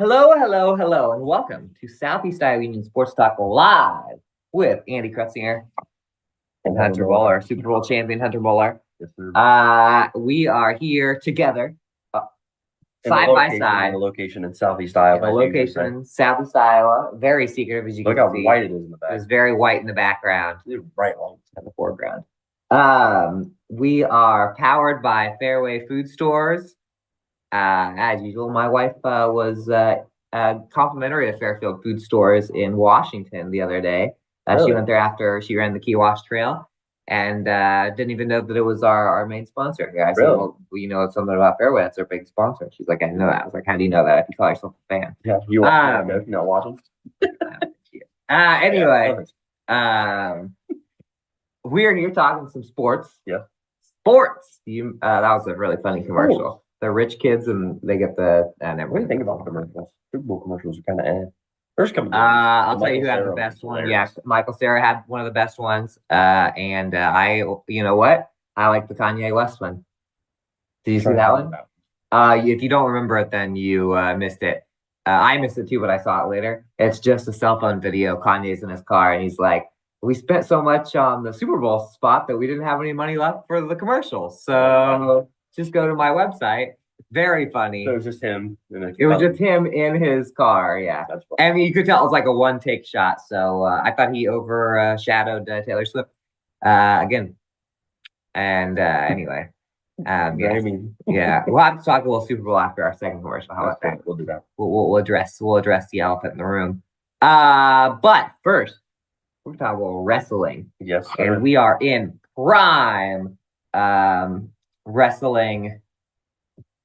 Hello, hello, hello, and welcome to Southeast Iowa Union Sports Talk Live with Andy Krutzinger and Hunter Bowler, Super Bowl champion Hunter Bowler. Yes, sir. We are here together, In the side by location- side. In the location in Southeast Iowa. In the location in Southeast Iowa, very secretive as you Look can how see. white it is in the back. It's very white in the background. It's bright lights. In the foreground. We are powered by Fairway Food Stores. As usual, my wife was complimentary to Fairfield Food Stores in Washington the other day. Really? She went there after she ran the Key Wash Trail and didn't even know that it was our main sponsor here. I said, Really? well, you know something about Fairway. That's our big sponsor. She's like, I know that. I was like, how do you know that if you call yourself a fan? Yeah, you watching? Not watching? Anyway, we're here talking some sports. Yeah. Sports. That was a really funny commercial. The rich kids and they get the. What do you think about commercials? Super Bowl commercials are kind of First couple. I'll tell you who had the best one. Yeah, Michael Cera had one of the best ones. And you know what? I like the Kanye West one. Did you see that one? If you don't remember it, then you missed it. I missed it too, but I saw it later. It's just a cell phone video. Kanye's in his car, and he's like, "We spent so much on the Super Bowl spot that we didn't have any money left for the commercials. So just go to my website." Very funny. So it was just him. It was just him in his car, yeah. That's funny. And you could tell it was like a one-take shot. So I thought he overshadowed Taylor Swift again. And anyway, yeah. We'll have to talk a little Super Bowl after our second commercial. How about that? We'll do that. We'll address the elephant in the room. But first, we're talking about wrestling. Yes, sir. And we are in prime wrestling.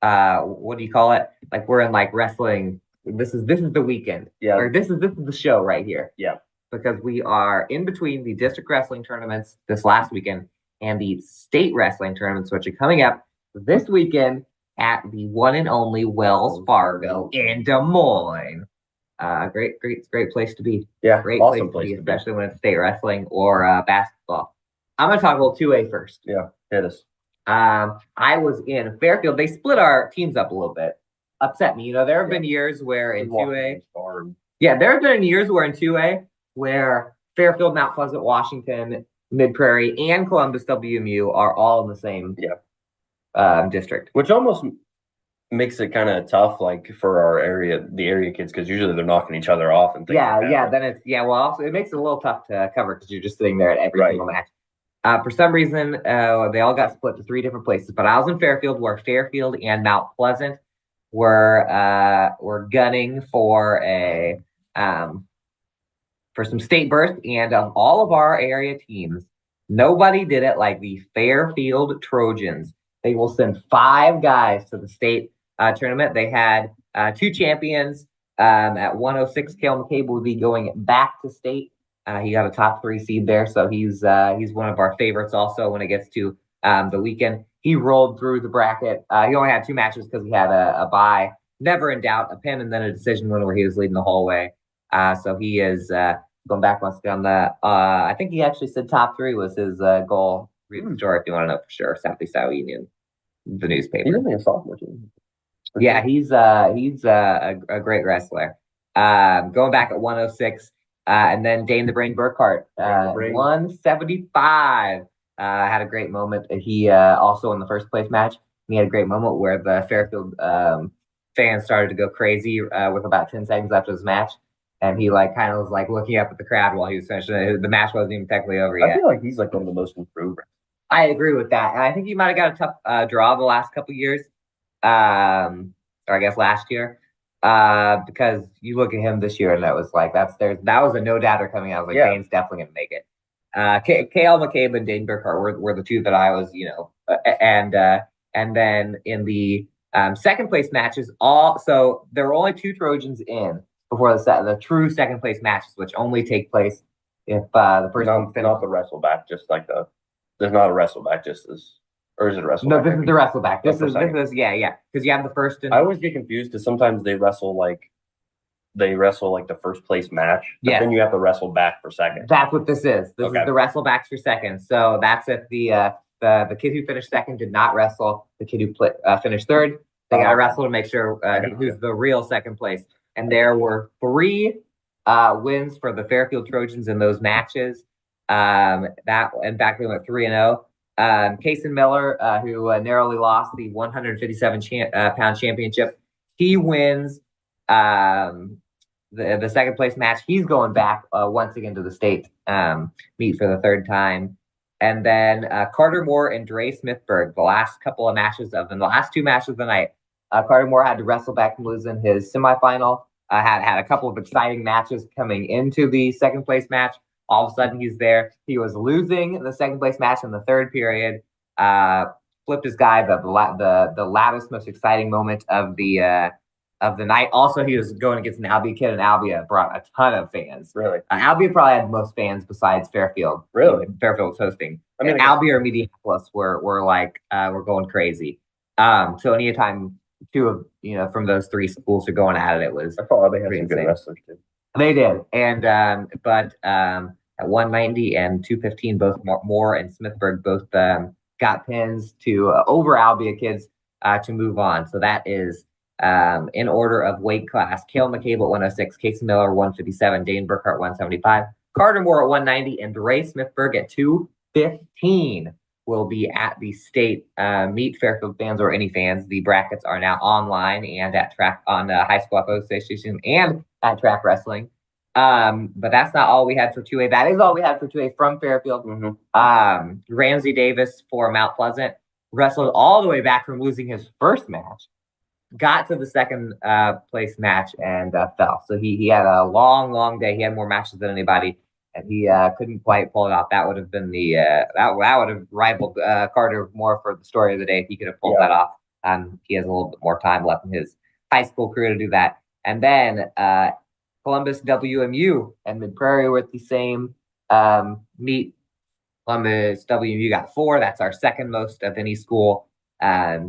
What do you call it? Like we're in like wrestling. This is the weekend. Yeah. Or this is the show right here. Yeah. Because we are in between the district wrestling tournaments this last weekend and the state wrestling tournaments, which are coming up this weekend at the one and only Wells Fargo in Des Moines. Great place to be. Yeah. Great awesome place to be, especially when it's state wrestling or basketball. I'm gonna talk a little 2A first. Yeah. Hit us. I was in Fairfield. They split our teams up a little bit. Upset me. You know, there have been years where in 2A. Yeah, there have been years where in 2A where Fairfield, Mount Pleasant, Washington, Mid Prairie, and Columbus WMU are all in the same district. Which almost makes it kind of tough, like for the area kids, because usually they're knocking each other off and things. Yeah. Then it's well, also it makes it a little tough to cover because you're just sitting there at every single match. For some reason, they all got split to 3 different places. But I was in Fairfield, where Fairfield and Mount Pleasant were gunning for some state berth. And of all of our area teams, nobody did it like the Fairfield Trojans. They will send 5 guys to the state tournament. They had 2 champions. At 106, Cale McCabe will be going back to state. He got a top 3 seed there, so he's one of our favorites also when it gets to the weekend. He rolled through the bracket. He only had 2 matches because he had a bye. Never in doubt, a pin and then a decision win where he was leading the whole way. So he is going back once again. I think he actually said top 3 was his goal. Read the story if you want to know for sure. Southeast Iowa Union, the newspaper. He's only a sophomore too. Yeah, he's a great wrestler. Going back at 106. And then Dane the Brain Burkhart, 175, had a great moment. He also in the first place match, he had a great moment where the Fairfield fans started to go crazy with about 10 seconds after his match. And he kind of was looking up at the crowd while he was finishing. The match wasn't even technically over yet. I feel like he's one of the most improved. I agree with that. And I think he might have got a tough draw the last couple of years, or I guess last year. Because you look at him this year and that was that was a no-doubter coming out. I was like, Dane's definitely going to make it. Cale McCabe and Dane Burkhart were the 2 that I was, and then in the second place matches, so there were only 2 Trojans in before the true second place matches, which only take place if the person not the wrestle back, just there's not a wrestle back, just as. Or is it a wrestle? No, this is the wrestle back. This is because you have the first. I always get confused because sometimes they wrestle the first place match. But then you have to wrestle back for second. That's what this is. This is the wrestle backs for second. So that's if the kid who finished second did not wrestle. The kid who finished third, they got to wrestle to make sure who's the real second place. and there were 3 wins for the Fairfield Trojans in those matches. That in fact they went 3-0. Kason Miller, who narrowly lost the 157 pound championship, he wins the second place match. He's going back once again to the state meet for the 3rd time. And then Carter Moore and Dre Smithberg, the last 2 matches of the night. Carter Moore had to wrestle back from losing his semifinal. Had a couple of exciting matches coming into the second place match. All of a sudden, he's there. He was losing the second place match in the 3rd period. Flipped his guy, the loudest, most exciting moment of the night. Also, he was going against an Albia kid, and Albia brought a ton of fans. Really? Albia probably had the most fans besides Fairfield. Really? Fairfield was hosting. I mean, Albia or Mediapolis were going crazy. So anytime 2 of from those 3 schools are going at it, it was. I thought they had some insane. good wrestlers too. They did, and but at 190 and 215, both Moore and Smithberg both got pins to over Albia kids to move on. So that is in order of weight class: Cale McCabe at 106, Casey Miller 157, Dane Burkhart 175, Carter Moore at 190, and Ray Smithberg at 215 will be at the state meet. Fairfield fans or any fans, the brackets are now online and at track on High School Athletic Association and at Track Wrestling. But that's not all we had for 2A. That is all we had for 2A from Fairfield. Ramsey Davis for Mount Pleasant wrestled all the way back from losing his first match, got to the second place match, and fell. So he had a long day. He had more matches than anybody, and he couldn't quite pull it off. That would have been that would have rivaled Carter Moore for the story of the day if he could have pulled that off. He has a little bit more time left in his high school career to do that. And then Columbus WMU and Mid Prairie were at the same meet. Columbus WMU got 4. That's our second most of any school.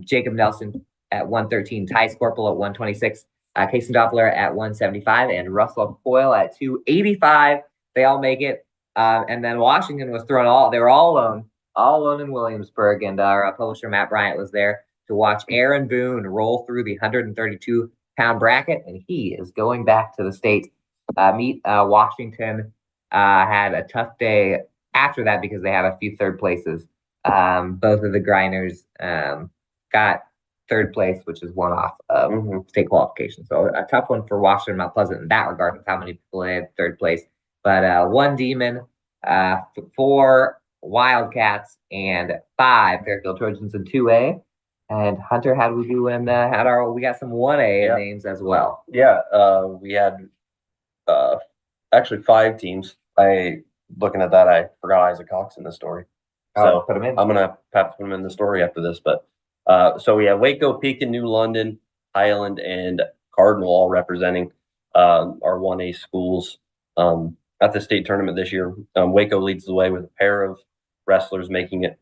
Jacob Nelson at 113, Ty Scorpel at 126, Casey Doppler at 175, and Russell Coyle at 285. They all make it. And then Washington was they were all alone in Williamsburg. And our publisher, Matt Bryant, was there to watch Aaron Boone roll through the 132-pound bracket. And he is going back to the state meet. Washington had a tough day after that because they had a few 3rd places. Both of the Grinders got 3rd place, which is one off of state qualification. So a tough one for Washington and Mount Pleasant in that regard, with how many people they had 3rd place. But 1 Demon, 4 Wildcats, and 5 Fairfield Trojans in 2A. And Hunter, how did we do in we got some 1A names as well. Yeah, we had actually 5 teams. Looking at that, I forgot Isaac Cox in the story. So put him in. I'm gonna have to put him in the story after this. But so we have Waco, Pekin, New London, Highland, and Cardinal all representing our 1A schools at the state tournament this year. Waco leads the way with a pair of wrestlers making it.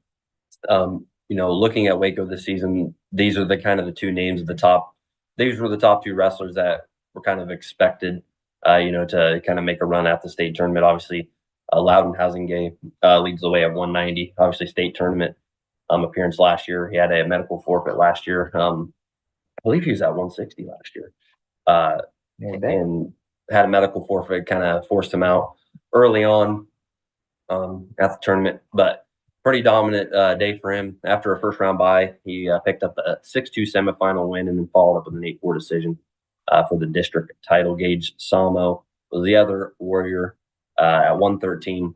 Looking at Waco this season, these are the 2 names at the top. These were the top 2 wrestlers that were kind of expected, to kind of make a run at the state tournament. Obviously, Loudon Housingay leads the way at 190. Obviously, state tournament appearance last year. He had a medical forfeit last year. I believe he was at 160 last year. And had a medical forfeit, kind of forced him out early on at the tournament. But pretty dominant day for him. After a first round bye, he picked up a 6-2 semifinal win and then followed up with an 8-4 decision for the district title. Gage Samo was the other warrior at 113.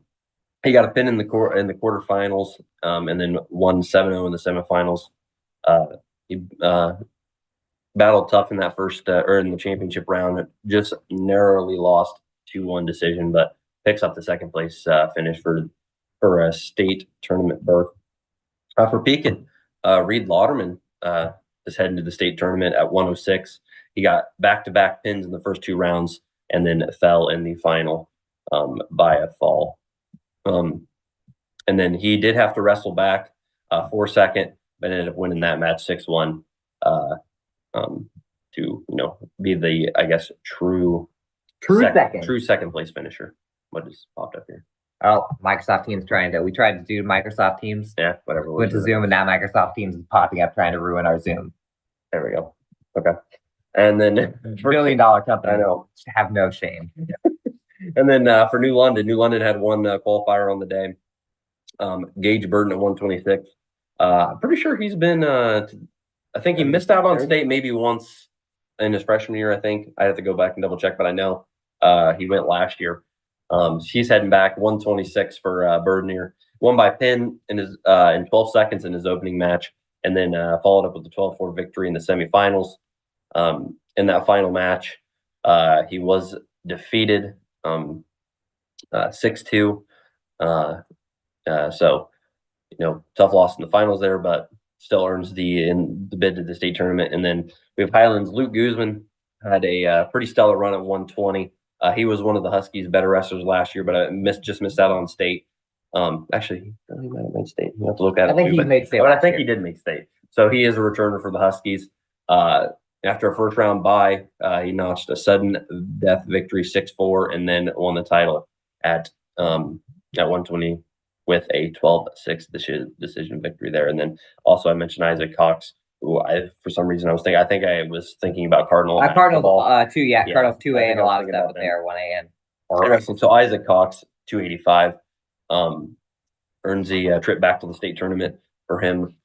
He got a pin in the quarterfinals and then won 7-0 in the semifinals. He battled tough in that first or in the championship round. Just narrowly lost 2-1 decision, but picks up the second place finish for a state tournament berth. For Pekin, Reed Lauderman is heading to the state tournament at 106. He got back-to-back pins in the first 2 rounds and then fell in the final by a fall. And then he did have to wrestle back for second, but ended up winning that match 6-1 to be the, I guess, true second place finisher. What just popped up here? Oh, Microsoft Teams we tried to do Microsoft Teams. Yeah, whatever. Went to Zoom, and now Microsoft Teams is popping up trying to ruin our Zoom. There we go. Okay. And then $1 billion company. I know. Have no shame. And then for New London had one qualifier on the day. Gage Burton at 126. I'm pretty sure he's been. I think he missed out on state maybe once in his freshman year. I think I have to go back and double check, but I know he went last year. He's heading back 126 for Burton here. Won by pin in 12 seconds in his opening match, and then followed up with the 12-4 victory in the semifinals. In that final match, he was defeated 6-2. So, tough loss in the finals there, but still earns the bid to the state tournament. And then we have Highlands. Luke Guzman had a pretty stellar run at 120. He was one of the Huskies' better wrestlers last year, but I just missed out on state. Actually, he might have made state. You have to look at it. I think he made state. But I think he did make state. So he is a returner for the Huskies. After a first round bye, he notched a sudden death victory 6-4 and then won the title at 120 with a 12-6 decision victory there. And then also I mentioned Isaac Cox, who for some reason I was thinking about Cardinal. Cardinals too, yeah. Cardinals 2A and a lot of stuff there, 1A and. So Isaac Cox, 285, earns a trip back to the state tournament for him,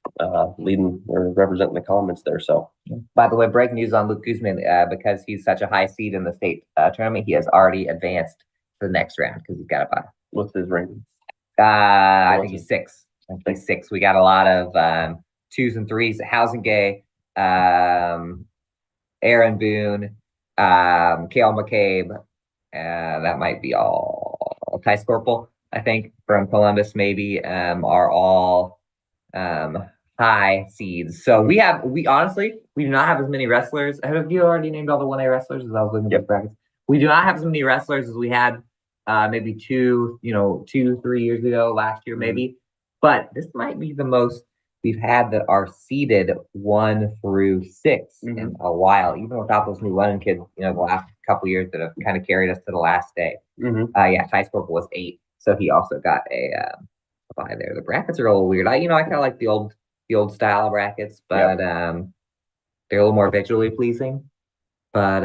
leading or representing the comments there. So, by the way, breaking news on Luke Guzman, because he's such a high seed in the state tournament, he has already advanced to the next round because he's got a bye. What's his ranking? I think he's 6. I think he's 6. We got a lot of 2s and 3s. Housingay, Aaron Boone, Kale McCabe. That might be all. Ty Scorpel, I think, from Columbus, maybe, are all high seeds. So we honestly do not have as many wrestlers. Have you already named all the 1A wrestlers? As I was looking at the brackets. We do not have as many wrestlers as we had maybe 2, 3 years ago, last year maybe. But this might be the most we've had that are seeded 1 through 6 in a while, even without those new London kids, the last couple years that have kind of carried us to the last day. Ty Scorpel was 8, so he also got a bye there. The brackets are a little weird. I kind of like the old style brackets, but they're a little more visually pleasing. But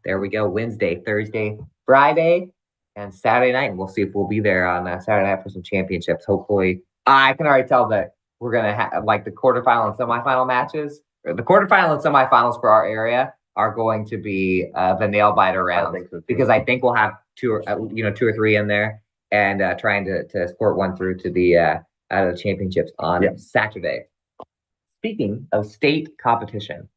there we go. Wednesday, Thursday, Friday, and Saturday night. And we'll see if we'll be there on Saturday night for some championships. Hopefully, I can already tell that we're gonna have like the quarterfinal and semifinal matches. Or the quarterfinal and semifinals for our area are going to be the nail biter rounds because I think we'll have 2 or 3 in there, and trying to squirt one through to the championships on Saturday. Speaking of state competition,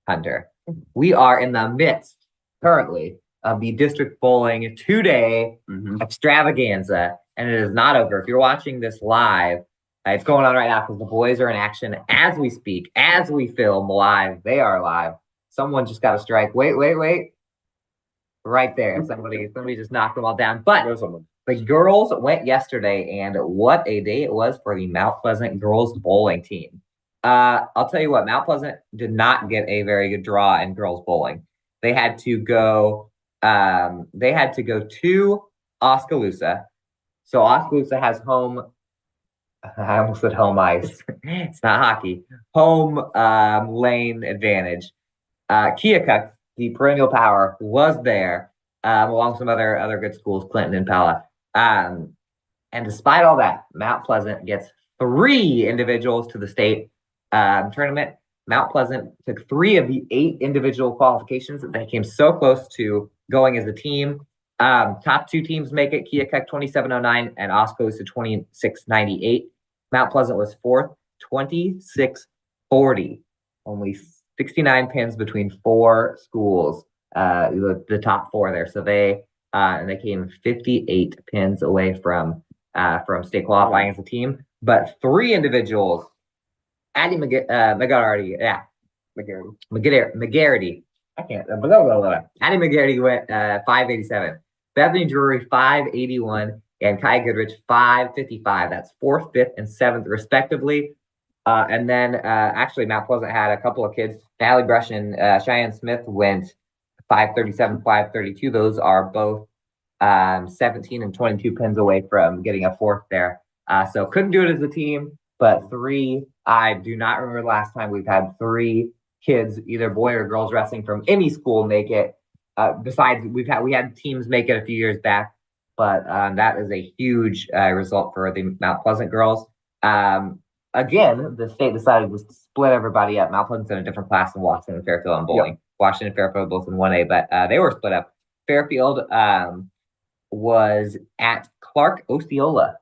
Hunter, we are in the midst currently of the district bowling 2-day extravaganza, and it is not over. If you're watching this live, it's going on right now because the boys are in action as we speak, as we film live. They are live. Someone just got a strike. Wait. Right there. Somebody just knocked them all down. But the girls went yesterday, and what a day it was for the Mount Pleasant girls bowling team. I'll tell you what, Mount Pleasant did not get a very good draw in girls bowling. They had to go to Oskaloosa. So Oskaloosa has home. I almost said home ice. It's not hockey. Home lane advantage. Keokuk, the perennial power, was there, along with some other good schools, Clinton and Pella. And despite all that, Mount Pleasant gets 3 individuals to the state tournament. Mount Pleasant took 3 of the 8 individual qualifications. They came so close to going as a team. Top 2 teams make it: Keokuk 2709 and Oskaloosa 2698. Mount Pleasant was 4th, 2640. Only 69 pins between 4 schools, the top 4 there. So they came 58 pins away from state qualifying as a team. But 3 individuals, Addie McGarity. I can't. Addie McGarity went 587. Bethany Drury 581 and Kai Goodrich 555. That's 4th, 5th, and 7th respectively. And then actually Mount Pleasant had a couple of kids. Natalie Brush and Cheyenne Smith went 537, 532. Those are both 17 and 22 pins away from getting a 4th there. So couldn't do it as a team, but 3. I do not remember the last time we've had 3 kids, either boy or girls wrestling from any school, make it. Besides, we had teams make it a few years back, but that is a huge result for the Mount Pleasant girls. Again, the state decided to split everybody up. Mount Pleasant's in a different class than Washington and Fairfield on bowling. Yep. Washington and Fairfield both in 1A, but they were split up. Fairfield was at Clark Osceola,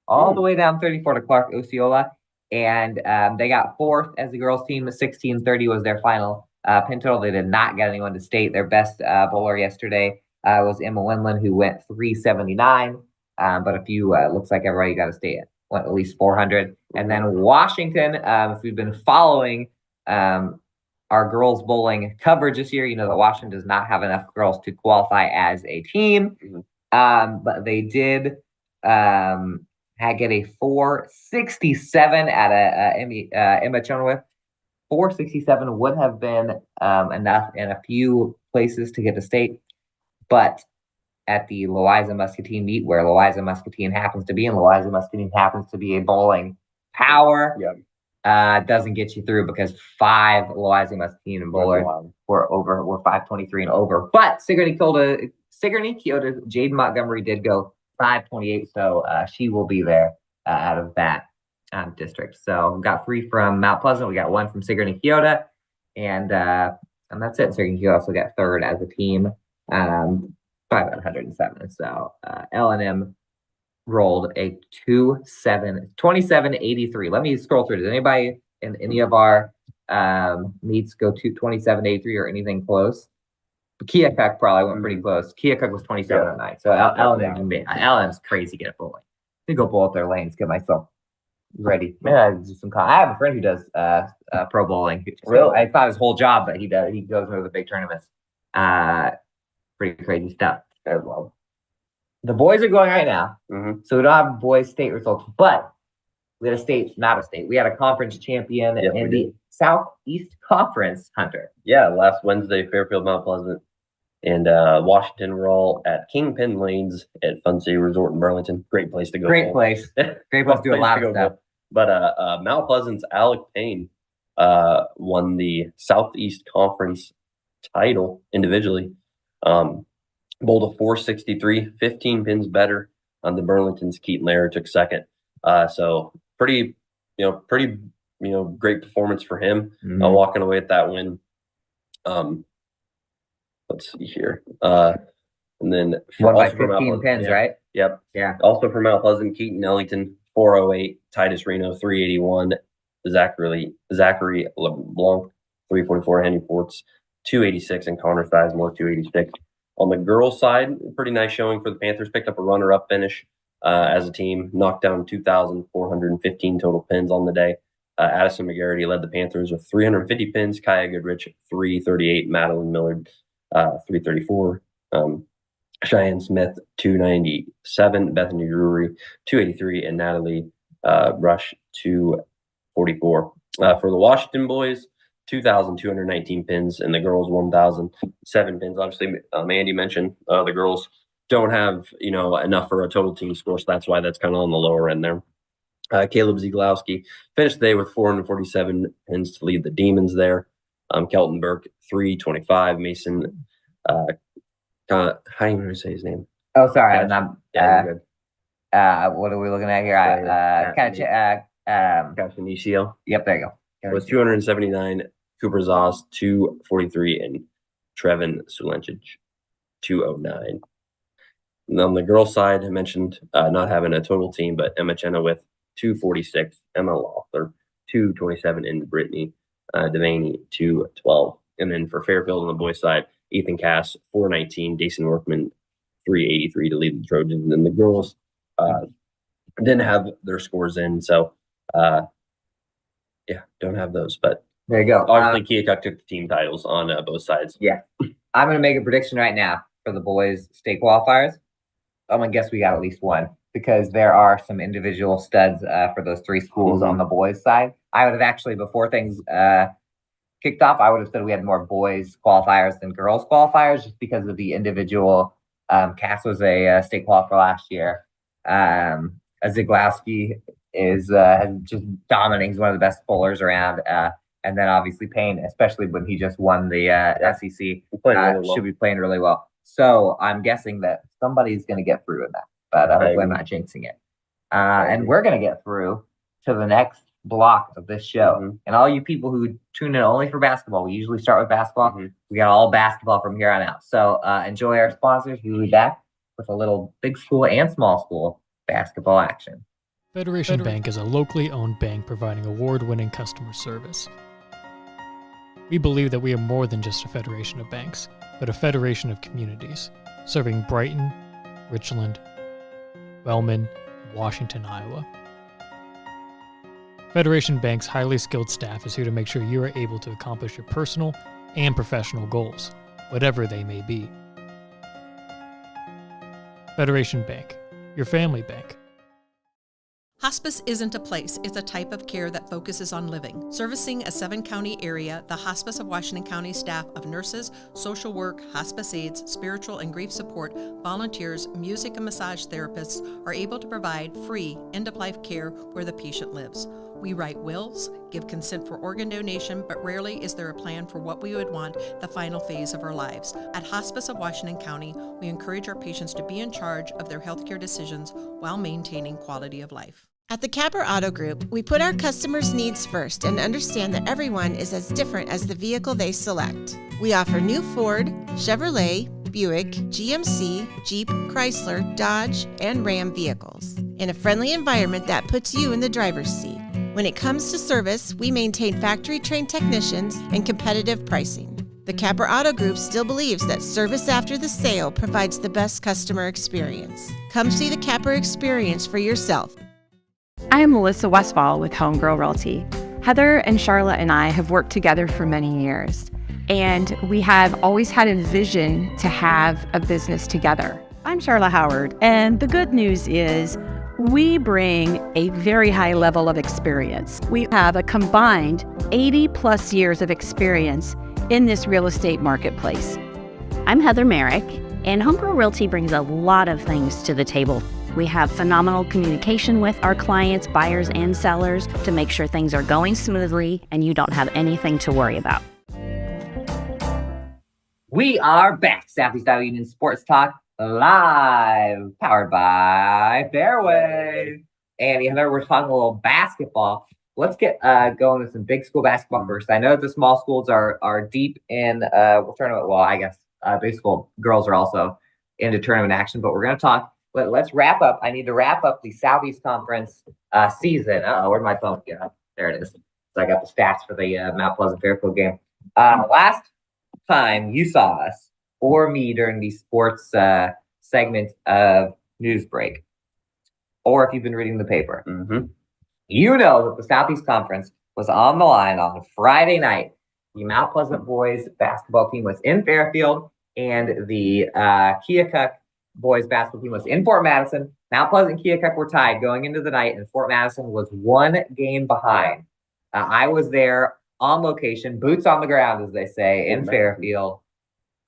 all the way down 34 to Clark Osceola, and they got fourth as the girls' team. 1630 was their final pin total. They did not get anyone to state. Their best bowler yesterday was Emma Wendland, who went 379, but a few looks like everybody got to state it. Went at least 400. And then Washington, if we've been following our girls bowling coverage this year, you know that Washington does not have enough girls to qualify as a team. But they did get a 467 at Emma Chenoweth. 467 would have been enough in a few places to get to state, but at the Louisa Muscatine meet, where Louisa Muscatine happens to be, and Louisa Muscatine happens to be a bowling power, doesn't get you through because 5 Louisa Muscatine bowlers were 523 and over. But Sigourney Keota, Jade Montgomery did go 528, so she will be there out of that district. So we got 3 from Mount Pleasant, we got 1 from Sigourney Keota, and that's it. Sigourney Keota also got 3rd as a team. 507. So L&M rolled a 2783. Let me scroll through. Does anybody in any of our meets go to 2783 or anything close? Keokuk probably went pretty close. Keokuk was 2709. So L&M's crazy good at bowling. I go bowl at their lanes, get myself ready. Maybe I do some. I have a friend who does pro bowling. Really? I thought his whole job, but he goes into the big tournaments. Pretty crazy stuff. Well, the boys are going right now, so we don't have boys state results, but we had we had a conference champion in the Southeast Conference, Hunter. Yeah, last Wednesday, Fairfield, Mount Pleasant, and Washington were all at Kingpin Lanes at Fun City Resort in Burlington. Great place to go. Great place to do a lot of stuff. But Mount Pleasant's Alec Payne won the Southeast Conference title individually. Bowled a 463, 15 pins better on the Burlington's Keaton Lehrer took second. So pretty great performance for him, walking away with that win. Let's see here. And then won by 15 pins, right? Yep. Yeah. Also for Mount Pleasant, Keaton Ellington, 408, Titus Reno, 381, Zachary LeBlanc, 344, Henry Forts, 286, and Connor Sizemore, 286. On the girls' side, pretty nice showing for the Panthers. Picked up a runner-up finish as a team. Knocked down 2,415 total pins on the day. Addison McGarity led the Panthers with 350 pins. Kaya Goodrich, 338. Madeline Millard, 334. Cheyenne Smith, 297. Bethany Drury, 283. And Natalie Rush, 244. For the Washington boys, 2,219 pins, and the girls 1,007 pins. Obviously, Andy mentioned the girls don't have enough for a total team score, so that's why that's kind of on the lower end there. Caleb Zieglowski finished the day with 447 pins to lead the Demons there. Kelton Burke 325. Mason, how do you say his name? Oh, sorry, good. What are we looking at here? Cachinicio. Yep, there you go. Was 279. Cooper Zoss, 243, and Trevin Sulencic, 209. And on the girls' side, I mentioned not having a total team, but Emma Chenoweth, 246, Emma Loeffler, 227, and Brittany Devaney, 212. And then for Fairfield on the boys' side, Ethan Cass, 419, Jason Workman, 383 to lead the Trojans. And then the girls didn't have their scores in, so don't have those, but there you go. Obviously, Keokuk took the team titles on both sides. Yeah. I'm going to make a prediction right now for the boys' state qualifiers. I'm going to guess we got at least one because there are some individual studs for those 3 schools on the boys' side. I would have actually, before things kicked off, I would have said we had more boys' qualifiers than girls' qualifiers just because of the individual. Cass was a state qualifier last year. Zieglowski is just dominating. He's one of the best bowlers around. And then obviously Payne, especially when he just won the SEC, We played really well. should be playing really well. So I'm guessing that somebody's going to get through in that, but hopefully I'm not jinxing it. And we're going to get through to the next block of this show. Mhm. And all you people who tune in only for basketball, we usually start with basketball. Mhm. We got all basketball from here on out. So enjoy our sponsors. We'll be back with a little big school and small school basketball action. Federation Bank is a locally owned bank providing award-winning customer service. We believe that we are more than just a federation of banks, but a federation of communities, serving Brighton, Richland, Wellman, and Washington, Iowa. Federation Bank's highly skilled staff is here to make sure you are able to accomplish your personal and professional goals, whatever they may be. Federation Bank, your family bank. Hospice isn't a place, it's a type of care that focuses on living. Servicing a 7-county area, the Hospice of Washington County staff of nurses, social work, hospice aides, spiritual and grief support, volunteers, music and massage therapists are able to provide free end-of-life care where the patient lives. We write wills, give consent for organ donation, but rarely is there a plan for what we would want the final phase of our lives. At Hospice of Washington County, we encourage our patients to be in charge of their healthcare decisions while maintaining quality of life. At the Capper Auto Group, we put our customers' needs first and understand that everyone is as different as the vehicle they select. We offer new Ford, Chevrolet, Buick, GMC, Jeep, Chrysler, Dodge, and Ram vehicles in a friendly environment that puts you in the driver's seat. When it comes to service, we maintain factory-trained technicians and competitive pricing. The Capper Auto Group still believes that service after the sale provides the best customer experience. Come see the Capper experience for yourself. I am Melissa Westfall with Homegirl Realty. Heather and Charlotte and I have worked together for many years, and we have always had a vision to have a business together. I'm Charlotte Howard, and the good news is we bring a very high level of experience. We have a combined 80 plus years of experience in this real estate marketplace. I'm Heather Merrick, and Homegirl Realty brings a lot of things to the table. We have phenomenal communication with our clients, buyers and sellers, to make sure things are going smoothly and you don't have anything to worry about. We are back. Southeast Iowa Union Sports Talk live, powered by Fairway. And Heather, we're talking a little basketball. Let's get going with some big school basketball first. I know the small schools are deep in tournament. Well, I guess big school girls are also into tournament action, but we're going to talk. Let's wrap up. I need to wrap up the Southeast Conference season. Where'd my phone go? There it is. So I got the stats for the Mount Pleasant Fairfield game. Last time you saw us or me during the sports segment of Newsbreak, or if you've been reading the paper, you know that the Southeast Conference was on the line on Friday night. The Mount Pleasant boys basketball team was in Fairfield, and the Keokuk boys basketball team was in Fort Madison. Mount Pleasant and Keokuk were tied going into the night, and Fort Madison was one game behind. I was there on location, boots on the ground, as they say, in Fairfield,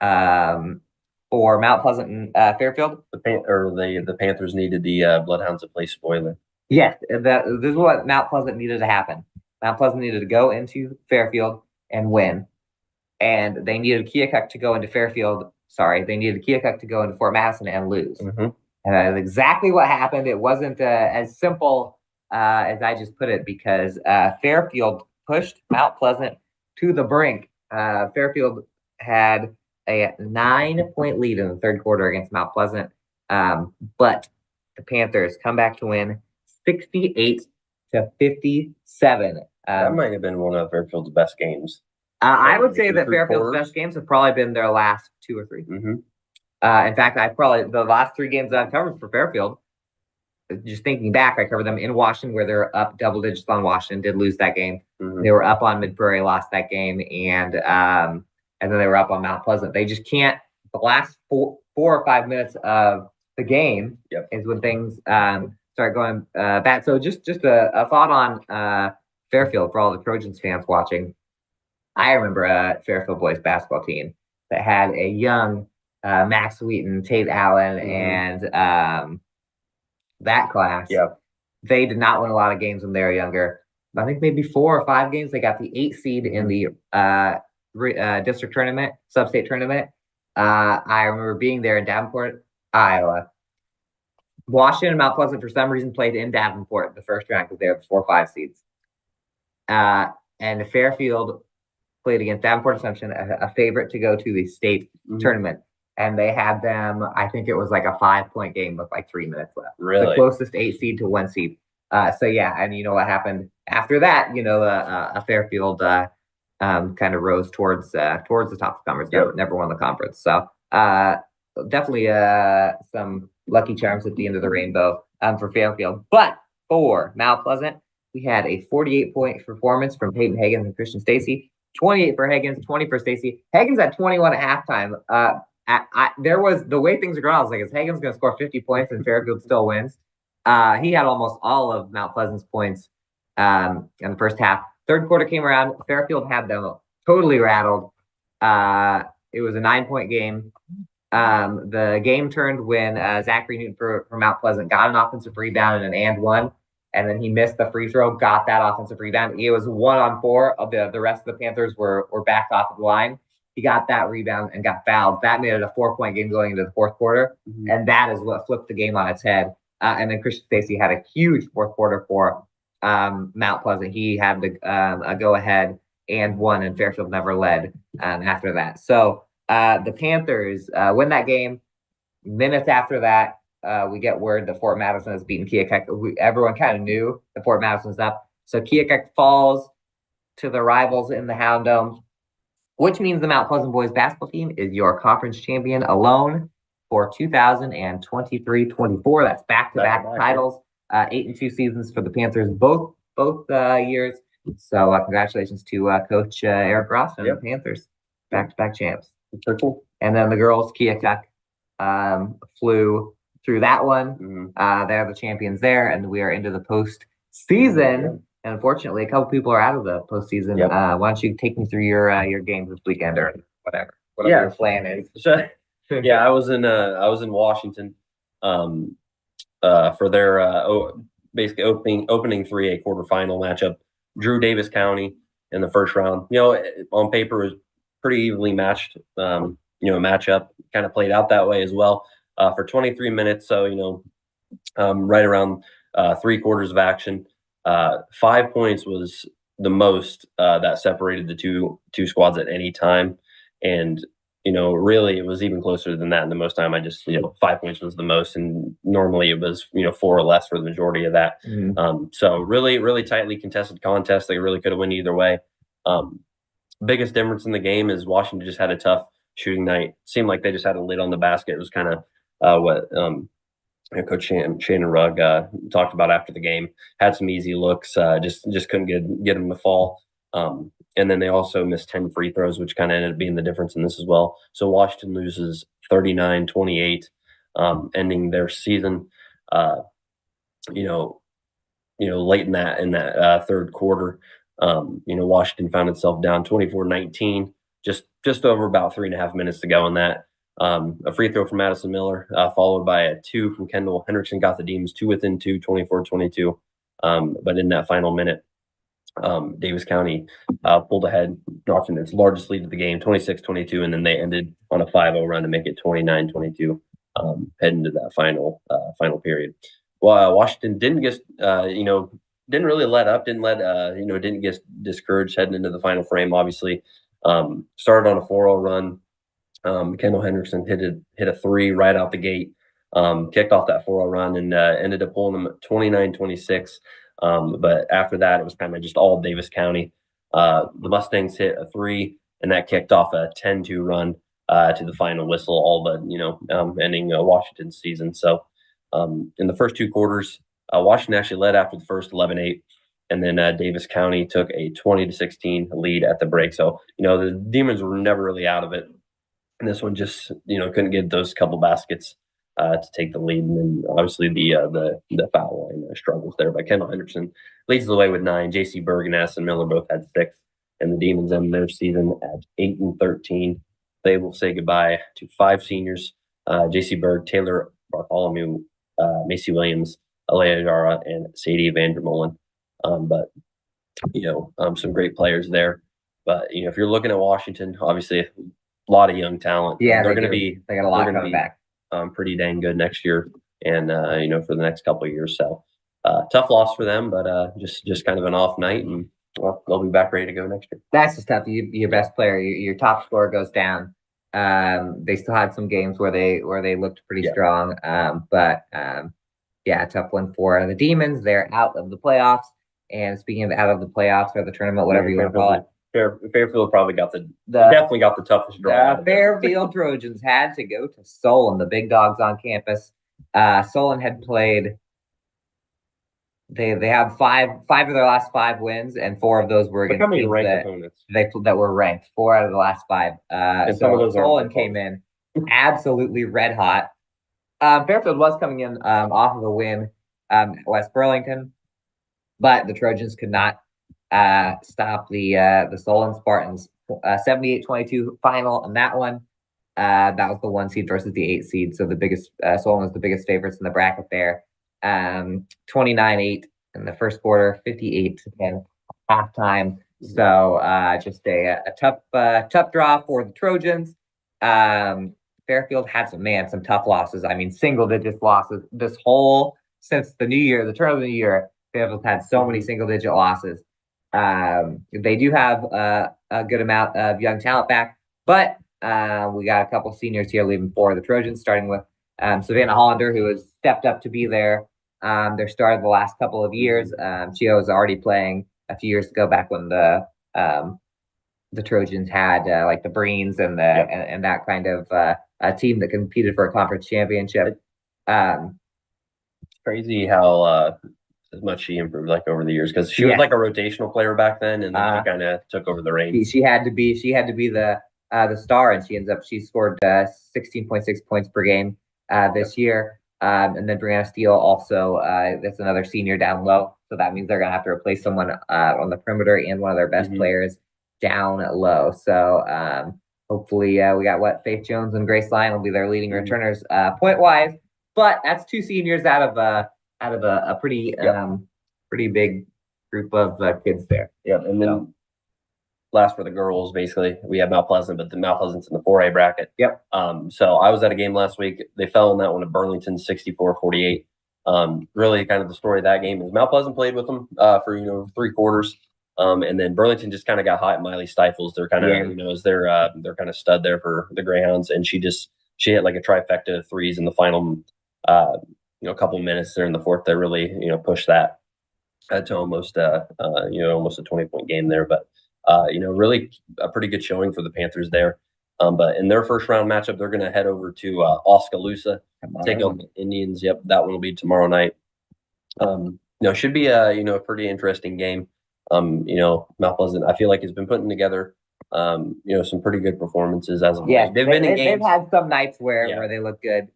for Mount Pleasant and Fairfield. The Panthers needed the Bloodhounds to play spoiler. Yes, this is what Mount Pleasant needed to happen. Mount Pleasant needed to go into Fairfield and win, and they needed Keokuk to go into Fairfield. Sorry, they needed Keokuk to go into Fort Madison and lose. And that's exactly what happened. It wasn't as simple as I just put it, because Fairfield pushed Mount Pleasant to the brink. Fairfield had a 9-point lead in the third quarter against Mount Pleasant, but the Panthers come back to win 68-57. That might have been one of Fairfield's best games. I would say that Fairfield's best games have probably been their last 2 or 3. In fact, the last 3 games that I've covered for Fairfield, just thinking back, I covered them in Washington, where they're up double digits on Washington, did lose that game. They were up on Mid-Prairie, lost that game, and then they were up on Mount Pleasant. They just can't. The last 4 or 5 minutes of the game is when things start going bad. So just a thought on Fairfield for all the Trojans fans watching. I remember a Fairfield boys basketball team that had a young Max Wheaton, Tate Allen, and that class. They did not win a lot of games when they were younger. I think maybe 4 or 5 games. They got the 8th seed in the district tournament, sub-state tournament. I remember being there in Davenport, Iowa. Washington and Mount Pleasant, for some reason, played in Davenport the first round because they were the 4 or 5 seeds. And Fairfield played against Davenport Assumption, a favorite to go to the state tournament. And they had them, I think it was like a 5-point game with like 3 minutes left. Really? The closest 8 seed to 1 seed. So yeah, and you know what happened after that? You know, a Fairfield kind of rose towards the top of the conference. Yep. Never won the conference. So definitely some lucky charms at the end of the rainbow for Fairfield. But for Mount Pleasant, we had a 48-point performance from Peyton Higgins and Christian Stacy. 28 for Higgins, 20 for Stacy. Higgins at 21 at halftime. There was the way things are going. I was like, is Higgins going to score 50 points and Fairfield still wins? He had almost all of Mount Pleasant's points in the first half. Third quarter came around. Fairfield had them totally rattled. It was a 9-point game. The game turned when Zachary Newton for Mount Pleasant got an offensive rebound and one. And then he missed the free throw, got that offensive rebound. It was 1-on-4 of the rest of the Panthers were backed off of the line. He got that rebound and got fouled. That made it a 4-point game going into the fourth quarter. And that is what flipped the game on its head. And then Christian Stacy had a huge fourth quarter for Mount Pleasant. He had a go-ahead and won, and Fairfield never led after that. So the Panthers win that game. Minutes after that, we get word that Fort Madison has beaten Keokuk. Everyone kind of knew that Fort Madison's up. So Keokuk falls to the rivals in the Hound Dome, which means the Mount Pleasant boys basketball team is your conference champion alone for 2023-24. That's back-to-back titles, 8-2 seasons for the Panthers, both years. So congratulations to Coach Eric Ross and the Panthers, back-to-back champs. Cool. And then the girls, Keokuk, flew through that one. They're the champions there, and we are into the postseason. And unfortunately, a couple people are out of the postseason. Why don't you take me through your games this weekend or whatever your plan is? So, I was in Washington for their basically opening 3A quarterfinal matchup. Drew Davis County in the first round. You know, on paper it was pretty evenly matched. Matchup kind of played out that way as well. For 23 minutes, so right around 3/4 of action. 5 points was the most that separated the two squads at any time, and really it was even closer than that. And the most time, I just 5 points was the most, and normally it was 4 or less for the majority of that. So really tightly contested contest. They really could have won either way. Biggest difference in the game is Washington just had a tough shooting night. Seemed like they just had a lid on the basket. It was kind of what Coach Shannon Rugg talked about after the game. Had some easy looks, just couldn't get them to fall. And then they also missed 10 free throws, which kind of ended up being the difference in this as well. So Washington loses 39-28, ending their season. Late in that third quarter, Washington found itself down 24-19, just over about 3.5 minutes to go in that. A free throw from Madison Miller, followed by a 2 from Kendall Hendrickson, got the Demons 2 within 2, 24-22. But in that final minute, Davis County pulled ahead, dropped in its largest lead of the game, 26-22, and then they ended on a 5-0 run to make it 29-22, heading into that final period. Well, Washington didn't really let up, didn't get discouraged heading into the final frame. Obviously, started on a 4-0 run. Kendall Hendrickson hit a 3 right out the gate, kicked off that 4-0 run, and ended up pulling them at 29-26. But after that, it was kind of just all Davis County. The Mustangs hit a 3, and that kicked off a 10-2 run to the final whistle, all but ending Washington's season. So in the first 2 quarters, Washington actually led after the first 11-8. And then Davis County took a 20-16 lead at the break. So, the Demons were never really out of it. And this one just, couldn't get those couple baskets to take the lead. And then obviously the foul line struggles there. But Kendall Hendrickson leads the way with 9. J.C. Berg and Addison Miller both had 6. And the Demons end their season at 8-13. They will say goodbye to 5 seniors, J.C. Berg, Taylor Bartholomew, Macy Williams, Alea Jara, and Sadie Vandermolen. But some great players there. But if you're looking at Washington, obviously a lot of young talent. Yeah, they're they going to do. be They got a lot they're gonna coming be, back. pretty dang good next year, and for the next couple of years. So tough loss for them, but just kind of an off night, and well, they'll be back ready to go next year. That's just tough. Your best player, your top scorer goes down. They still had some games where they looked pretty Yeah. strong. Yeah, tough one for the Demons. They're out of the playoffs. And speaking of out of the playoffs or the tournament, whatever you want to call it, Fairfield probably definitely got the toughest draw. out the of Fairfield Trojans had to go to Solon, the big dogs on campus. Solon had played. They have five of their last 5 wins, and 4 of those were Look against how many teams ranked that opponents. that were ranked. 4 out of the last 5. And some of So those aren't Solon ranked. came in absolutely red hot. Fairfield was coming in off of a win at West Burlington, but the Trojans could not stop the Solon Spartans. 78-22 final on that one. That was the 1 seed versus the 8 seed. So the biggest Solon was the biggest favorites in the bracket there. 29-8 in the first quarter, 58-10 halftime. So just a tough draw for the Trojans. Fairfield had some tough losses. I mean, single digit losses this whole since the new year, the turn of the new year. Fairfield's had so many single digit losses. They do have a good amount of young talent back, but we got a couple seniors here leaving for the Trojans, starting with Savannah Hollander, who has stepped up to be their starter the last couple of years. She was already playing a few years ago, back when the Trojans had like the Breens and and that kind of a team that competed for a conference championship. It's crazy how as much she improved like over the years, because she was like a rotational player back then, and then she kind of took over the reins. She had to be the star, and she scored 16.6 points per game this year. And then Brianna Steele also, that's another senior down low. So that means they're going to have to replace someone on the perimeter and one of their best players down low. So hopefully we got Faith Jones and Grace Lyon will be their leading returners point wise. But that's 2 seniors out of a pretty pretty big group of kids there. Yeah, and then last for the girls, basically we have Mount Pleasant, but the Mount Pleasant's in the 4A bracket. Yep. So I was at a game last week. They fell in that one at Burlington, 64-48. Really, kind of the story of that game is Mount Pleasant played with them for 3 quarters, and then Burlington just kind of got hot. Miley Stifles, they're kind of as their kind of stud there for the Greyhounds, and she hit like a trifecta of threes in the final couple minutes there in the fourth that really pushed that to almost almost a 20-point game there. But really a pretty good showing for the Panthers there. But in their first round matchup, they're going to head over to Oskaloosa, take on the Indians. Yep, that one will be tomorrow night. Should be a pretty interesting game. Mount Pleasant, I feel like, has been putting together some pretty good performances as of late. They've been in games. They've had some nights where they look good.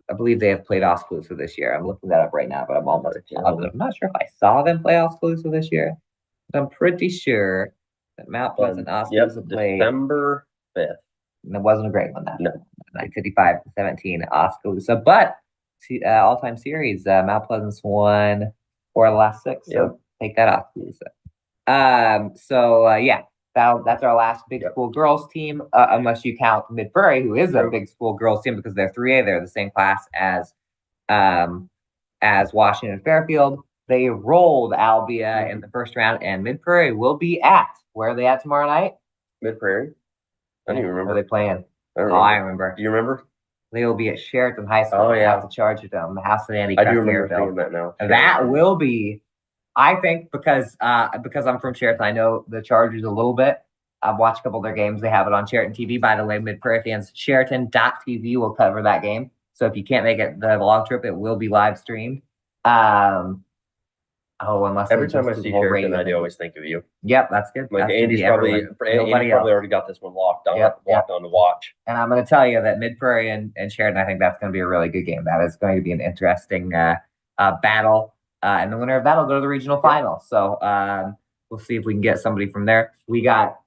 I believe they have played Oskaloosa this year. I'm looking that up right now, but I'm almost positive. I'm not sure if I saw them play Oskaloosa this year. I'm pretty sure that Mount Pleasant Oskaloosa played December 5th. And it wasn't a great one, that. No. 955-17 Oskaloosa. But all-time series, Mount Pleasant's won 4 of the last 6. So take that off, Oskaloosa. That's our last big school girls team, unless you count Mid Prairie, who is a big school girls team because they're 3A. They're the same class as Washington and Fairfield. They rolled Albia in the first round, and Mid Prairie will be at. Where are they at tomorrow night? Mid Prairie. I don't even remember. Where are they playing? I remember. Do you remember? They will be at Sheraton High School. Oh, yeah. At the Charger Dome, the house of Andy. I do remember seeing that now. That will be, I think, because I'm from Sheraton, I know the Chargers a little bit. I've watched a couple of their games. They have it on Sheraton TV. By the way, Mid Prairie fans, Sheraton.tv will cover that game. So if you can't make it the long trip, it will be live streamed. Unless every time I see Sheraton, I always think of you. Yep, that's good. Like that's Andy's probably already got this one locked on to watch. And I'm going to tell you that Mid Prairie and Sheraton, I think that's going to be a really good game. That is going to be an interesting battle. And the winner of that will go to the regional final. So we'll see if we can get somebody from there. We got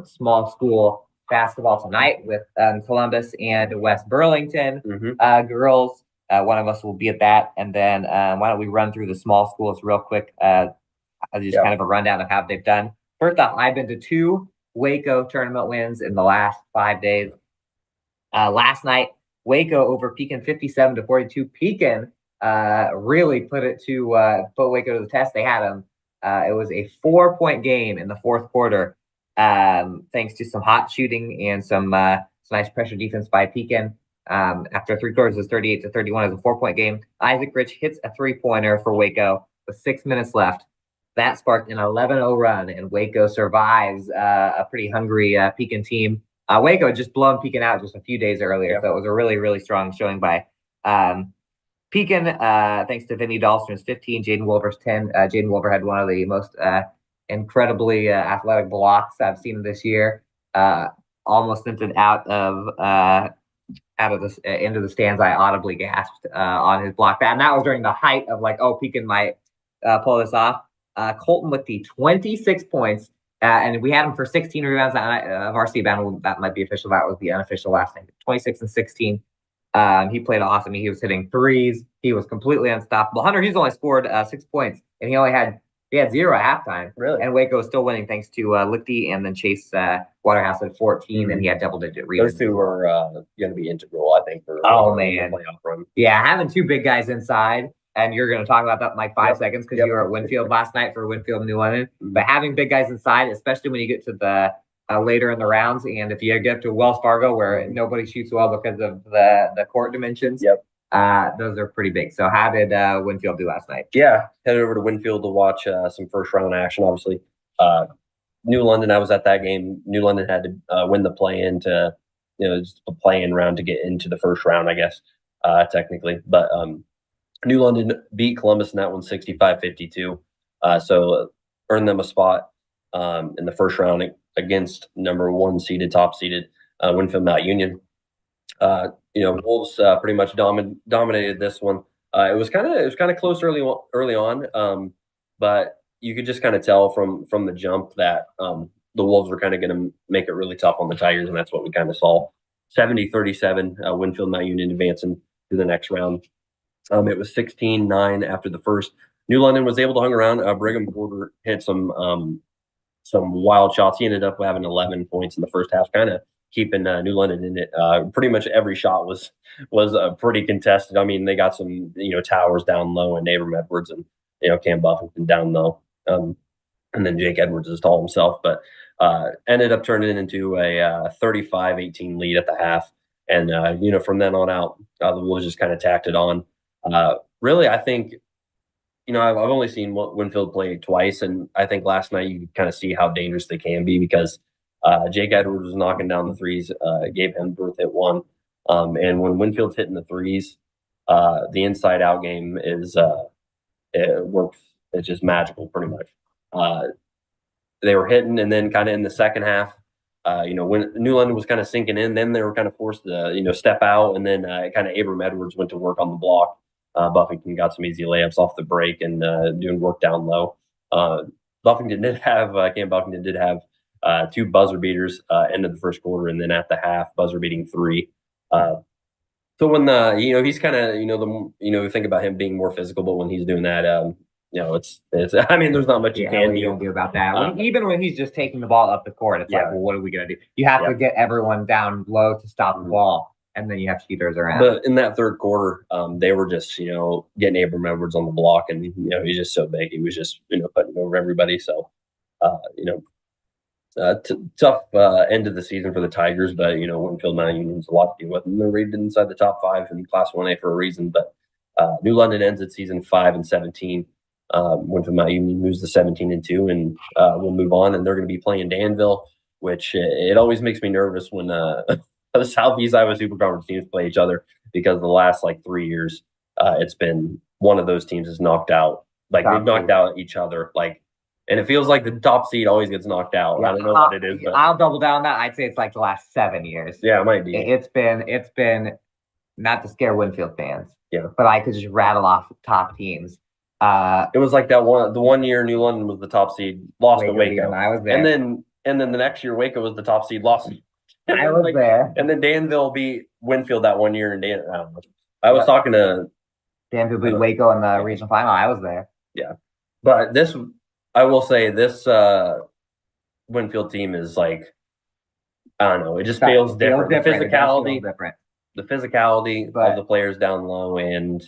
small school basketball tonight with Columbus and West Burlington girls. One of us will be at that. And then why don't we run through the small schools real quick? just Yeah. kind of a rundown of how they've done. First off, I've been to 2 Waco tournament wins in the last 5 days. Last night, Waco over Pekin 57-42. Pekin really put Waco to the test. They had them. It was a 4-point game in the fourth quarter, thanks to some hot shooting and some nice pressure defense by Pekin. After 3 quarters, it was 38-31 as a 4-point game. Isaac Rich hits a 3-pointer for Waco with 6 minutes left. That sparked an 11-0 run, and Waco survives a pretty hungry Pekin team. Waco had just blown Pekin out just a few days earlier, so it was a really, really strong showing by Pekin. Thanks to Vinny Dahlstrom's 15, Jaden Wolver's 10. Jaden Wolver had one of the most incredibly athletic blocks I've seen this year. Almost sent it out of into the stands. I audibly gasped on his block, and that was during the height of Pekin might pull this off. Colton with the 26 points. And we had him for 16 rebounds. Varsity battle, that might be official. That was the unofficial last name. 26 and 16. He played awesome. He was hitting threes. He was completely unstoppable. Hunter, he's only scored 6 points, and he had 0 at halftime. Really? And Waco is still winning thanks to Lichty and then Chase Waterhouse at 14, and he had double-digit rebounds. Those two are going to be integral, I think, for man, the playoff run. Yeah, having 2 big guys inside. And you're going to talk about that in like 5 seconds because you were at Winfield last night for Winfield New London. But having big guys inside, especially when you get to the later in the rounds, and if you get to Wells Fargo where nobody shoots well because of the court dimensions, those are pretty big. So how did Winfield do last night? Yeah, headed over to Winfield to watch some first round action. Obviously, New London. I was at that game. New London had to win the play-in to, just a play-in round to get into the first round, I guess, technically, but. New London beat Columbus in that one 65-52. So earned them a spot in the first round against number 1 seeded, top seeded Winfield Mount Union. Wolves pretty much dominated this one. It was kind of close early on, but you could just kind of tell from the jump that the Wolves were kind of going to make it really tough on the Tigers, and that's what we kind of saw. 70-37, Winfield Mount Union advancing to the next round. It was 16-9 after the first. New London was able to hang around. Brigham Porter hit some wild shots. He ended up having 11 points in the first half, kind of keeping New London in it. Pretty much every shot was pretty contested. I mean, they got some Towers down low and Abram Edwards and Cam Buffington down low, and then Jake Edwards is tall himself, but ended up turning it into a 35-18 lead at the half. And from then on out, the Wolves just kind of tacked it on. Really, I think, I've only seen Winfield play twice, and I think last night you kind of see how dangerous they can be because Jake Edwards was knocking down the threes. Gabe Hemsworth hit one. And when Winfield's hitting the threes, the inside-out game it works. It's just magical, pretty much. They were hitting, and then kind of in the second half, when New London was kind of sinking in, then they were kind of forced to, step out, and then kind of Abram Edwards went to work on the block. Buffington got some easy layups off the break and doing work down low. Cam Buffington did have 2 buzzer beaters end of the first quarter, and then at the half, buzzer beating 3. So when he's kind of think about him being more physical, but when he's doing that, it's I mean, there's not much you can do about that. Even when he's just taking the ball up the court, it's like, well, what are we gonna do? You have to get everyone down low to stop the ball, and then you have shooters around. But in that third quarter, they were just getting Abram Edwards on the block, and he's just so big. He was just putting over everybody. So tough end of the season for the Tigers, but Winfield Mount Union's a lot to deal with, and they're rated inside the top 5 in Class 1A for a reason. But New London ends its season 5-17. Winfield Mount Union moves to 17-2, and we'll move on. And they're going to be playing Danville, which it always makes me nervous when the Southeast Iowa Super Conference teams play each other, because the last 3 years, it's been one of those teams is knocked out. They've knocked out each other, and it feels like the top seed always gets knocked out. I don't know what it is, but I'll double down on that. I'd say it's the last 7 years. Yeah, it might be. It's been not to scare Winfield fans. Yeah, but I could just rattle off top teams. It was like the one year New London was the top seed, lost to Waco. I was there. And then the next year Waco was the top seed, lost. I was there. And then Danville beat Winfield that one year, and I was talking to Danville beat Waco in the regional final. I was there. Yeah, but this I will say this Winfield team is like, I don't know, it just feels different. It does feel The different. physicality But- of the players down low, and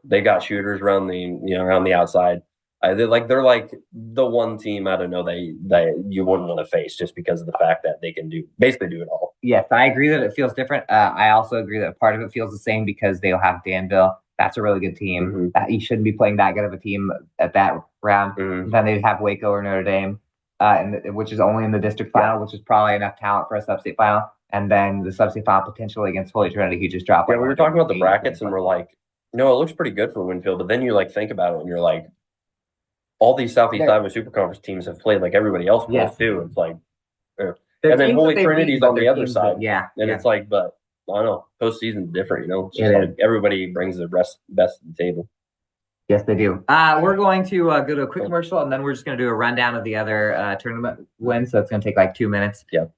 they got shooters around the outside. They're like the one team I don't know that you wouldn't want to face just because of the fact that they can basically do it all. Yes, I agree that it feels different. I also agree that part of it feels the same because they'll have Danville. That's a really good team. Mhm. That you shouldn't be playing that good of a team at that round. Mhm. Then they'd have Waco or Notre Dame, which is only in the district final, which is probably enough talent for a sub-state final. And then the sub-state final potentially against Holy Trinity, who just dropped. Yeah, like, we were talking about the brackets, and we're like, no, it looks pretty good for Winfield. But then you like think about it, and you're like, all these Southeast They're- Iowa Super Conference teams have played like everybody else plays Yes. too. It's like, They're and then teams Holy that they Trinity's beat, but on the they're other teams that- side. yeah, And yeah. it's like, but I don't know, postseason's different, It's just It like everybody brings their best to the table. Yes, they do. We're going to go to a quick commercial, and then we're just going to do a rundown of the other tournament wins. So it's going to take like 2 minutes. Yep.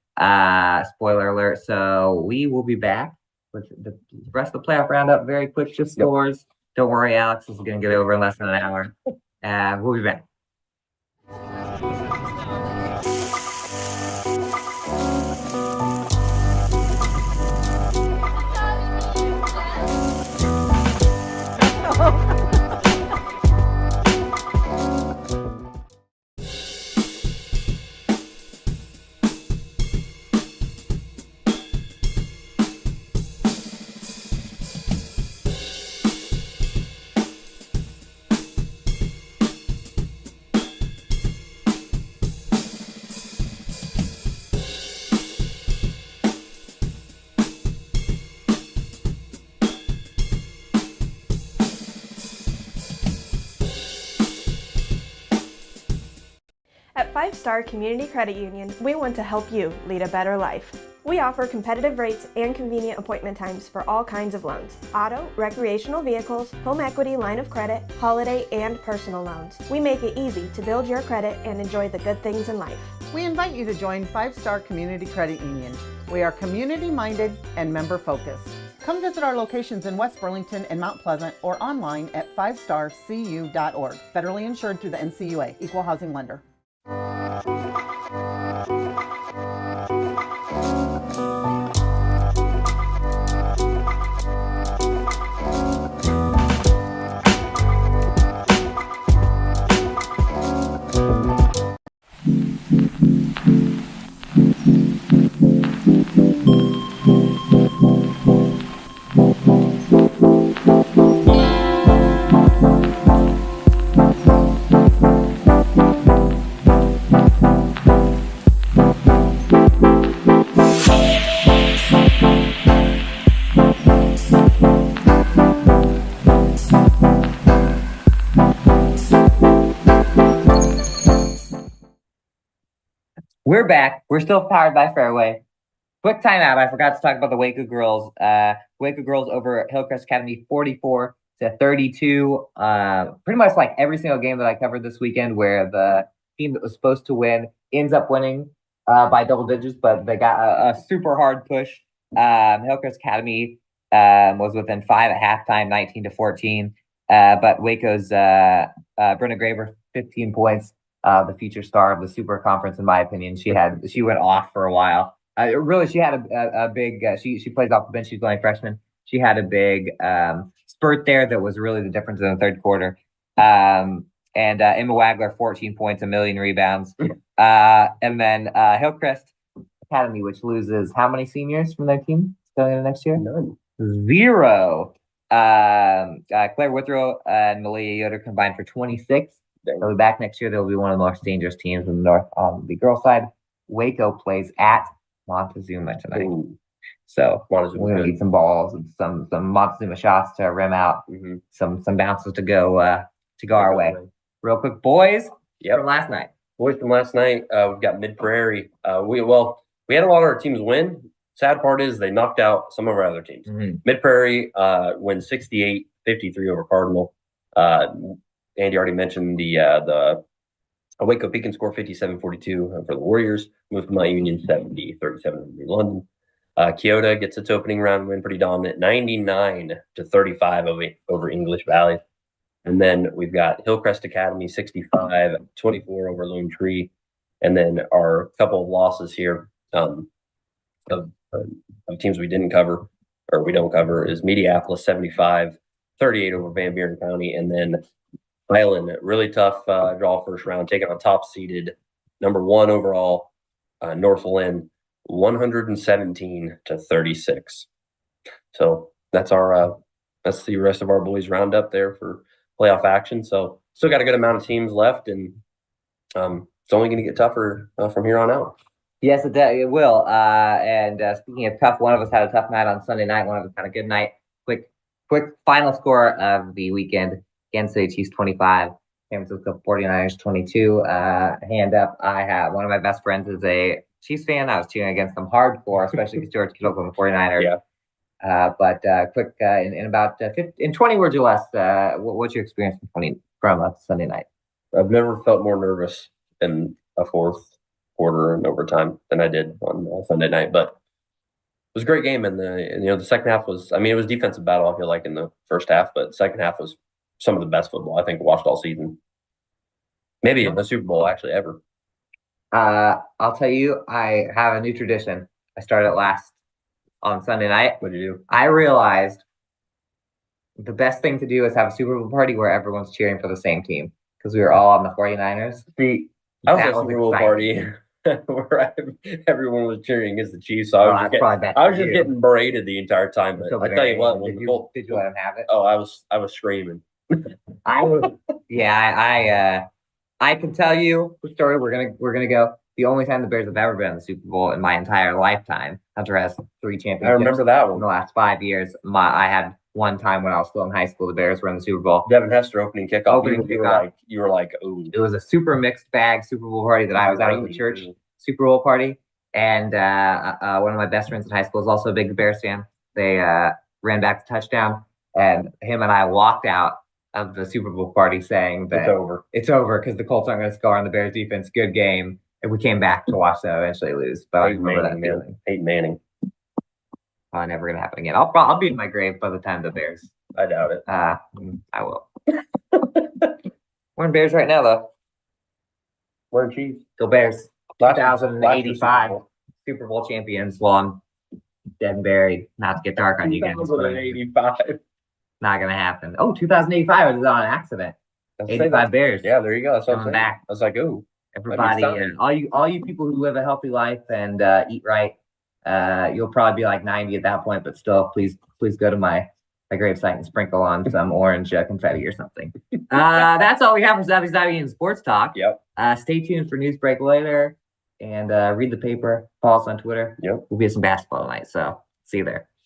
Spoiler alert. So we will be back with the rest of the playoff roundup. Very quick, just scores. Don't worry, Alex. This is going to get over in less than an hour. We'll be back. At 5 Star Community Credit Union, we want to help you lead a better life. We offer competitive rates and convenient appointment times for all kinds of loans: auto, recreational vehicles, home equity, line of credit, holiday, and personal loans. We make it easy to build your credit and enjoy the good things in life. We invite you to join 5 Star Community Credit Union. We are community-minded and member-focused. Come visit our locations in West Burlington and Mount Pleasant or online at 5starcu.org. Federally insured through the NCUA, Equal Housing Lender. We're back. We're still powered by Fairway. Quick timeout. I forgot to talk about the Waco girls. Waco girls over Hillcrest Academy 44-32. Pretty much like every single game that I covered this weekend where the team that was supposed to win ends up winning by double digits, but they got a super hard push. Hillcrest Academy was within 5 at halftime, 19-14. But Waco's Brenna Graber, 15 points. The future star of the Super Conference, in my opinion. She went off for a while. Really, she had a big. She plays off the bench. She's only a freshman. She had a big spurt there that was really the difference in the third quarter. And Emma Wagler, 14 points, 1 million rebounds. And then Hillcrest Academy, which loses how many seniors from their team going into next year? None. 0. Claire Withrow and Malia Yoder combined for 26. They'll be back next year. They'll be one of the most dangerous teams in the North. On the girls' side, Waco plays at Montezuma tonight. Ooh. So Montezuma's we're gonna good. need some balls and some Montezuma shots to rim out, Mhm. some bounces to go our way. Real quick, boys. Yep. From last night. Boys from last night, we've got Mid Prairie. We had a lot of our teams win. Sad part is they knocked out some of our other teams. Mid Prairie wins 68-53 over Cardinal. Andy already mentioned the Waco Pekin score 57-42 for the Warriors. Moved to Mount Union 70-37 in New London. Keota gets its opening round win pretty dominant, 99-35 over English Valley. And then we've got Hillcrest Academy 65-24 over Lone Tree. And then our couple of losses here of teams we didn't cover or we don't cover is Mediapolis 75-38 over Van Buren County. And then Highland, really tough draw first round, taking on top seeded number 1 overall, Northland 117-36. So that's our that's the rest of our boys roundup there for playoff action. So still got a good amount of teams left, and it's only going to get tougher from here on out. Yes, it will. And speaking of tough, one of us had a tough night on Sunday night. One of us had a good night. Quick final score of the weekend: Kansas City Chiefs 25, San Francisco 49ers 22. Hand up. I have one of my best friends is a Chiefs fan. I was cheering against them hardcore, especially because George Kittle's on the 49ers. Yeah. But quick, in about 20 words or less, what's your experience from Sunday night? I've never felt more nervous in a fourth quarter and overtime than I did on Sunday night. But it was a great game, and the second half was. I mean, it was defensive battle. I feel like in the first half, but the second half was some of the best football I think watched all season. Maybe in the Super Bowl actually ever. I'll tell you, I have a new tradition. I started last on Sunday night. What did you do? I realized the best thing to do is have a Super Bowl party where everyone's cheering for the same team because we were all on the 49ers. See, I was That at a was Super Bowl exciting. party where everyone was cheering against the Chiefs. So I was just getting berated the entire time. But I tell you what, when did the you let him have it? oh, I was screaming. I was, yeah, I can tell you the story. We're gonna go. The only time the Bears have ever been in the Super Bowl in my entire lifetime. Hunter has 3 championships. I remember that in one. the last 5 years. I had one time when I was still in high school. The Bears were in the Super Bowl. Devin Hester opening kickoff. Opening kickoff. You were like, ooh. It was a super mixed bag Super Bowl party that I was at the church Super Bowl party, and one of my best friends in high school is also a big Bears fan. They ran back the touchdown, and him and I walked out of the Super Bowl party saying that It's over. It's over because the Colts aren't going to score on the Bears defense. Good game. And we came back to watch them eventually lose. But I remember that feeling. Peyton Manning. Never going to happen again. I'll be in my grave by the time the Bears. I doubt it. I will. We're in Bears right now, though. We're in Chiefs. Go Bears. Last 2085 Super Super Bowl champions. Well, I'm dead and buried. Not to get dark on you guys. But 2085. not going to happen. Oh, 2085 was on an accident. 85 Bears. Yeah, there you go. That's what I'm Coming saying. back. I was like, ooh. Everybody, all you people who live a healthy life and eat right, you'll probably be like 90 at that point. But still, please go to my gravesite and sprinkle on some orange confetti or something. That's all we have for Zabby and Sports Talk. Yep. Stay tuned for news break later and read the paper. Follow us on Twitter. Yep. We'll be at some basketball tonight, so see you there.